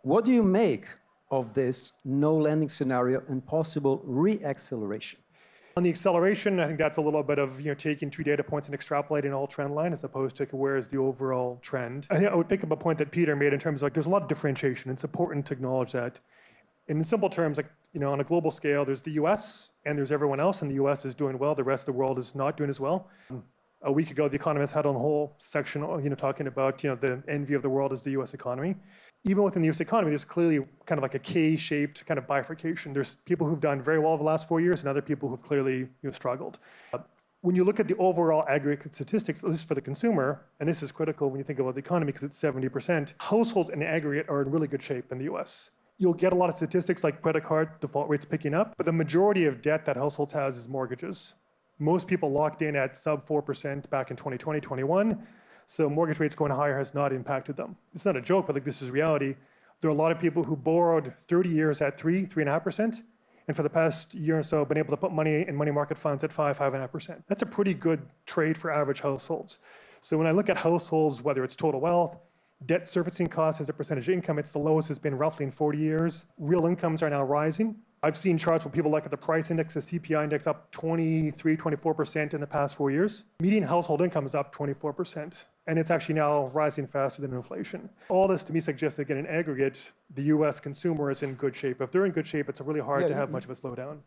What do you make of this no lending scenario and possible re-acceleration? On the acceleration, I think that's a little bit of taking 2 data points and extrapolating all trend line as opposed to where is the overall trend. I would pick up a point that Peter made in terms of there's a lot of differentiation. It's important to acknowledge that. In simple terms, on a global scale, there's the US and there's everyone else, and the US is doing well. The rest of the world is not doing as well. A week ago, the Economist had on a whole section, talking about the envy of the world is the US economy. Even within the US economy, there's clearly kind of like a K-shaped kind of bifurcation. There's people who've done very well over the last 4 years and other people who've clearly struggled. When you look at the overall aggregate statistics, at least for the consumer, and this is critical when you think about the economy because it's 70%, households in aggregate are in really good shape in the US. You'll get a lot of statistics like credit card default rates picking up, but the majority of debt that households has is mortgages. Most people locked in at sub 4% back in 2020, 21. So mortgage rates going higher has not impacted them. It's not a joke, but this is reality. There are a lot of people who borrowed 30 years at 3.5%, and for the past year or so been able to put money in money market funds at 5.5%. That's a pretty good trade for average households. So when I look at households, whether it's total wealth, debt servicing costs as a percentage of income, it's the lowest it's been roughly in 40 years. Real incomes are now rising. I've seen charts where people look at the price index, the CPI index up 23, 24% in the past 4 years. Median household income is up 24%. And it's actually now rising faster than inflation. All this to me suggests that in aggregate, the US consumer is in good shape. If they're in good shape, it's really hard to have much of a slowdown.